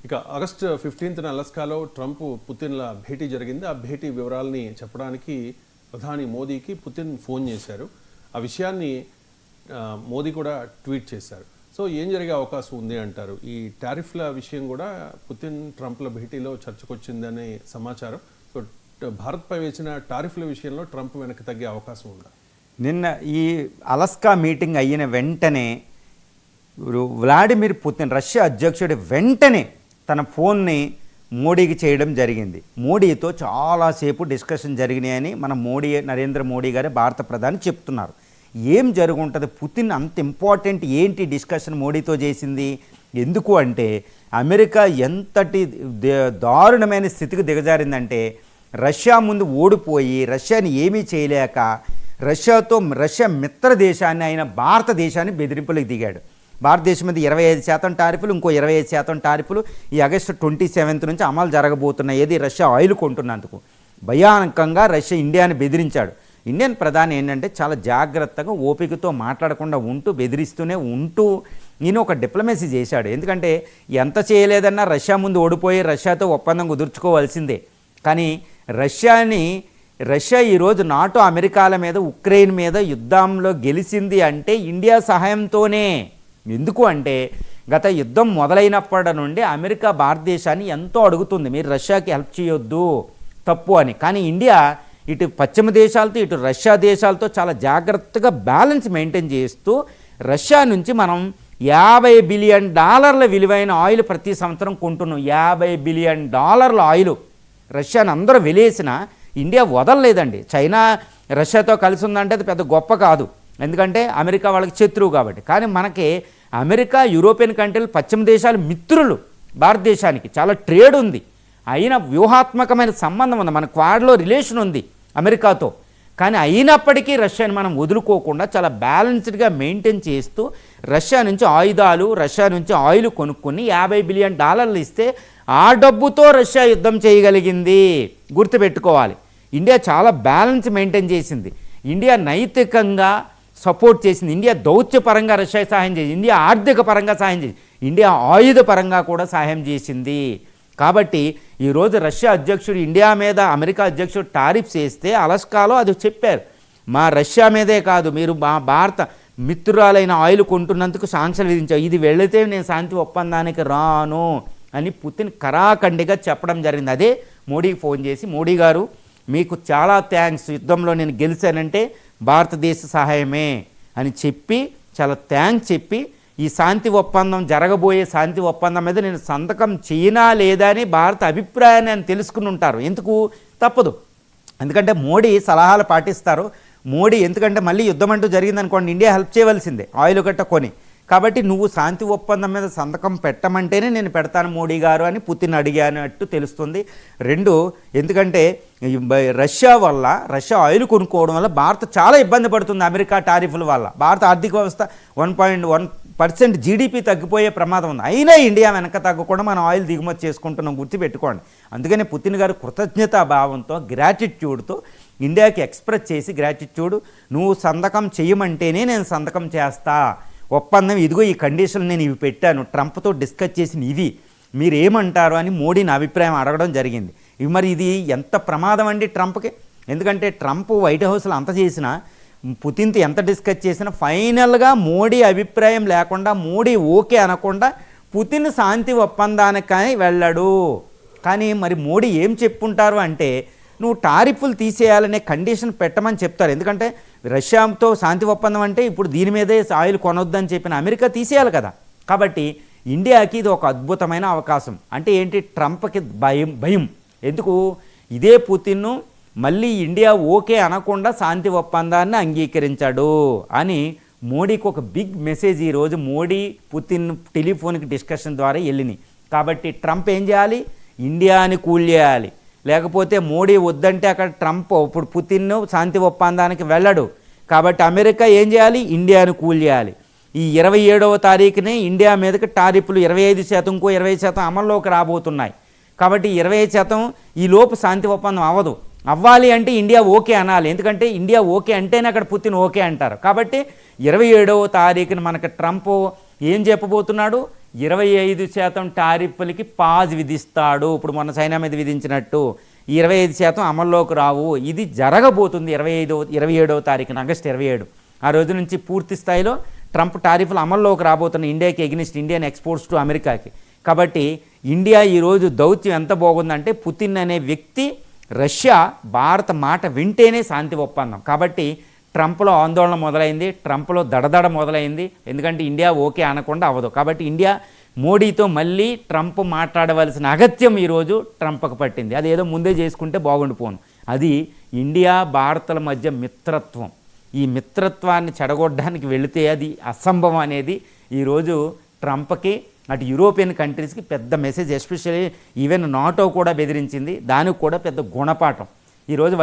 ఇక August 15న అలస్కాలో Trump పుతిన్ల భేటీ జరిగింది. ఆ భేటీ వివరాలని చెప్పడానికి ప్రధాని మోదీకి పుతిన్ ఫోన్ చేశారు. ఆ విషయాన్ని మోదీ కూడా ట్వీట్ చేశారు. సో ఏం జరిగే అవకాశం ఉంది అంటారు? ఈ టారిఫ్ల విషయం కూడా పుతిన్ ట్రంప్ల భేటీలో చర్చకొచ్చిందనే సమాచారం. సో భారత్పై వేసిన టారిఫ్ల విషయంలో ట్రంప్ వెనక్కి తగ్గే అవకాశం ఉందా? నిన్న ఈ అలస్కా మీటింగ్ అయిన వెంటనే వ్లాడిమిర్ పుతిన్ రష్యా అధ్యక్షుడు వెంటనే తన ఫోన్ని మోడీకి చేయడం జరిగింది. మోడీతో చాలాసేపు డిస్కషన్ జరిగినాయని మన నరేంద్ర మోడీ గారు భారత ప్రధాని చెప్తున్నారు. ఏం జరుగుంటుంది? పుతిన్ అంత ఇంపార్టెంట్ ఏంటి డిస్కషన్ మోడీతో చేసింది? ఎందుకు అంటే అమెరికా ఎంతటి దారుణమైన స్థితికి దిగజారిందంటే రష్యా ముందు ఓడిపోయి రష్యాని ఏమీ చేయలేక రష్యా మిత్ర దేశాన్ని అయిన భారతదేశాన్ని బెదిరింపులకు దిగాడు. భారతదేశం మీద 25% టారిఫ్లు, ఇంకో 25% టారిఫ్లు ఈ ఆగస్టు 27 నుంచి అమలు జరగబోతున్నాయి. ఏది రష్యా ఆయిల్ కొంటున్నందుకు భయానకంగా రష్యా ఇండియాని బెదిరించాడు. ఇండియన్ ప్రధాని ఏంటంటే చాలా జాగ్రత్తగా ఓపికతో మాట్లాడకుండా ఉంటూ బెదిరిస్తూనే ఉంటూ ఈయన ఒక డిప్లొమసీ చేశాడు. ఎందుకంటే ఎంత చేయలేదన్నా రష్యా ముందు ఓడిపోయి రష్యాతో ఒప్పందం కుదుర్చుకోవాల్సిందే. కానీ రష్యా ఈరోజు నాటో అమెరికాల మీద ఉక్రెయిన్ మీద యుద్ధంలో గెలిచింది అంటే ఇండియా సహాయంతోనే. ఎందుకు అంటే గత యుద్ధం మొదలైనప్పటి నుండి అమెరికా భారతదేశాన్ని ఎంతో అడుగుతుంది, మీరు రష్యాకి హెల్ప్ చేయొద్దు తప్పు అని. కానీ ఇండియా ఇటు పశ్చిమ దేశాలతో ఇటు రష్యా దేశాలతో చాలా జాగ్రత్తగా బ్యాలెన్స్ మెయింటైన్ చేస్తూ రష్యా నుంచి మనం $50 బిలియన్ విలువైన ఆయిల్ ప్రతి సంవత్సరం కొంటున్నాం. $50 బిలియన్ ఆయిల్ రష్యాని అందరూ వెలేసిన ఇండియా వదలలేదండి. చైనా రష్యాతో కలిసి ఉందంటే అది పెద్ద గొప్ప కాదు, ఎందుకంటే అమెరికా వాళ్ళకి శత్రువు కాబట్టి. కానీ మనకి అమెరికా, యూరోపియన్ కంట్రీలు, పశ్చిమ దేశాలు మిత్రులు. భారతదేశానికి చాలా ట్రేడ్ ఉంది, అయినా వ్యూహాత్మకమైన సంబంధం ఉంది, మన క్వాడ్లో రిలేషన్ ఉంది అమెరికాతో. కానీ అయినప్పటికీ రష్యాని మనం వదులుకోకుండా చాలా బ్యాలెన్స్డ్గా మెయింటైన్ చేస్తూ రష్యా నుంచి ఆయుధాలు, రష్యా నుంచి ఆయిల్ కొనుక్కొని $50 బిలియన్ ఇస్తే ఆ డబ్బుతో రష్యా యుద్ధం చేయగలిగింది. గుర్తుపెట్టుకోవాలి, ఇండియా చాలా బ్యాలెన్స్ మెయింటైన్ చేసింది. ఇండియా నైతికంగా సపోర్ట్ చేసింది. ఇండియా దౌత్యపరంగా రష్యా సహాయం చేసింది, ఇండియా ఆర్థిక పరంగా సహాయం చేసింది, ఇండియా ఆయుధ పరంగా కూడా సహాయం చేసింది. కాబట్టి ఈరోజు రష్యా అధ్యక్షుడు ఇండియా మీద అమెరికా అధ్యక్షుడు టారిఫ్స్ వేస్తే అలస్కాలో అది చెప్పారు, మా రష్యా మీదే కాదు మీరు మా భారత మిత్రురాలైన ఆయిల్ కొంటున్నందుకు సాంక్షలు విధించావు, ఇది వెళితే నేను శాంతి ఒప్పందానికి రాను అని పుతిన్ కరాఖండిగా చెప్పడం జరిగింది. అదే మోడీకి ఫోన్ చేసి, మోడీ గారు మీకు చాలా థ్యాంక్స్, యుద్ధంలో నేను గెలిచానంటే భారతదేశ సహాయమే అని చెప్పి చాలా థ్యాంక్స్ చెప్పి ఈ శాంతి ఒప్పందం జరగబోయే శాంతి ఒప్పందం మీద నేను సంతకం చేయనా లేదా అని భారత అభిప్రాయాన్ని ఆయన తెలుసుకుని ఉంటారు. ఎందుకు తప్పదు, ఎందుకంటే మోడీ సలహాలు పాటిస్తారు. మోడీ ఎందుకంటే మళ్ళీ యుద్ధం అంటూ జరిగిందనుకోండి ఇండియా హెల్ప్ చేయవలసిందే ఆయిల్ గట్ట కొని. కాబట్టి నువ్వు శాంతి ఒప్పందం మీద సంతకం పెట్టమంటేనే నేను పెడతాను మోడీ గారు అని పుతిన్ అడిగానట్టు తెలుస్తుంది. రెండు, ఎందుకంటే రష్యా ఆయిల్ కొనుక్కోవడం వల్ల భారత్ చాలా ఇబ్బంది పడుతుంది. అమెరికా టారిఫ్ల వల్ల భారత ఆర్థిక వ్యవస్థ 1.1% జీడిపి తగ్గిపోయే ప్రమాదం ఉంది. అయినా ఇండియా వెనక తగ్గకుండా మనం ఆయిల్ దిగుమతి చేసుకుంటున్నాం, గుర్తుపెట్టుకోండి. అందుకని పుతిన్ గారు కృతజ్ఞతా భావంతో గ్రాటిట్యూడ్తో ఇండియాకి ఎక్స్ప్రెస్ చేసి, గ్రాటిట్యూడ్ నువ్వు సంతకం చేయమంటేనే నేను సంతకం చేస్తా, ఒప్పందం ఇదిగో ఈ కండిషన్లు నేను ఇవి పెట్టాను, ట్రంప్తో డిస్కస్ చేసిన ఇవి మీరు ఏమంటారు అని మోడీని అభిప్రాయం అడగడం జరిగింది. ఇవి మరి ఇది ఎంత ప్రమాదం అండి ట్రంప్కి. ఎందుకంటే ట్రంప్ వైట్ హౌస్లో అంత చేసినా పుతిన్తో ఎంత డిస్కస్ చేసినా ఫైనల్గా మోడీ అభిప్రాయం లేకుండా, మోడీ ఓకే అనకుండా పుతిన్ శాంతి ఒప్పందానికి కానీ వెళ్ళాడు. కానీ మరి మోడీ ఏం చెప్పుంటారు అంటే నువ్వు టారిఫ్లు తీసేయాలనే కండిషన్ పెట్టమని చెప్తారు. ఎందుకంటే రష్యాతో శాంతి ఒప్పందం అంటే ఇప్పుడు దీని మీదే ఆయిల్ కొనొద్దని చెప్పిన అమెరికా తీసేయాలి కదా. కాబట్టి ఇండియాకి ఇది ఒక అద్భుతమైన అవకాశం. అంటే ఏంటి, ట్రంప్కి భయం. ఎందుకు, ఇదే పుతిన్ మళ్ళీ ఇండియా ఓకే అనకుండా శాంతి ఒప్పందాన్ని అంగీకరించాడు అని మోడీకి ఒక బిగ్ మెసేజ్ ఈరోజు మోడీ పుతిన్ టెలిఫోన్కి డిస్కషన్ ద్వారా వెళ్ళినాయి. కాబట్టి ట్రంప్ ఏం చేయాలి, ఇండియాని కూల్ చేయాలి. లేకపోతే మోడీ వద్దంటే అక్కడ ట్రంప్ ఇప్పుడు పుతిన్ శాంతి ఒప్పందానికి వెళ్ళడు. కాబట్టి అమెరికా ఏం చేయాలి, ఇండియాను కూల్ చేయాలి. ఈ 27వ తారీఖునే ఇండియా మీదకి టారిఫ్లు 25%, ఇంకో 20% అమల్లోకి రాబోతున్నాయి. కాబట్టి 25% ఈ లోపు శాంతి ఒప్పందం అవ్వాలి అంటే ఇండియా ఓకే అనాలి. ఎందుకంటే ఇండియా ఓకే అంటేనే అక్కడ పుతిన్ ఓకే అంటారు. కాబట్టి 27వ తారీఖున మనకు ట్రంప్ ఏం చెప్పబోతున్నాడు, 25% టారిఫ్లకి పాజ్ విధిస్తాడు. ఇప్పుడు మొన్న చైనా మీద విధించినట్టు 25% అమల్లోకి రావు. ఇది జరగబోతుంది 27వ తారీఖున, ఆగస్టు 27. ఆ రోజు నుంచి పూర్తి స్థాయిలో ట్రంప్ టారిఫ్లు అమల్లోకి రాబోతున్న ఇండియాకి ఎగ్నిస్ట్ ఇండియన్ ఎక్స్పోర్ట్స్ టు అమెరికాకి. కాబట్టి ఇండియా ఈరోజు దౌత్యం ఎంత బాగుందంటే పుతిన్ అనే వ్యక్తి రష్యా భారత మాట వింటేనే శాంతి ఒప్పందం. కాబట్టి ట్రంప్లో ఆందోళన మొదలైంది, ట్రంప్లో దడదడ మొదలైంది. ఎందుకంటే ఇండియా ఓకే అనకుండా అవ్వదు. కాబట్టి ఇండియా మోడీతో మళ్ళీ ట్రంప్ మాట్లాడవలసిన అగత్యం ఈరోజు ట్రంప్కి పట్టింది. అది ఏదో ముందే చేసుకుంటే బాగుండిపోను. అది ఇండియా భారత్ల మధ్య మిత్రత్వం. ఈ మిత్రత్వాన్ని చెడగొట్టడానికి వెళితే అది అసంభవం అనేది ఈరోజు ట్రంప్కి, అటు యూరోపియన్ కంట్రీస్కి పెద్ద మెసేజ్. ఎస్పెషల్లీ ఈవెన్ నాటో కూడా బెదిరించింది. దానికి కూడా పెద్ద గుణపాఠం ఈరోజు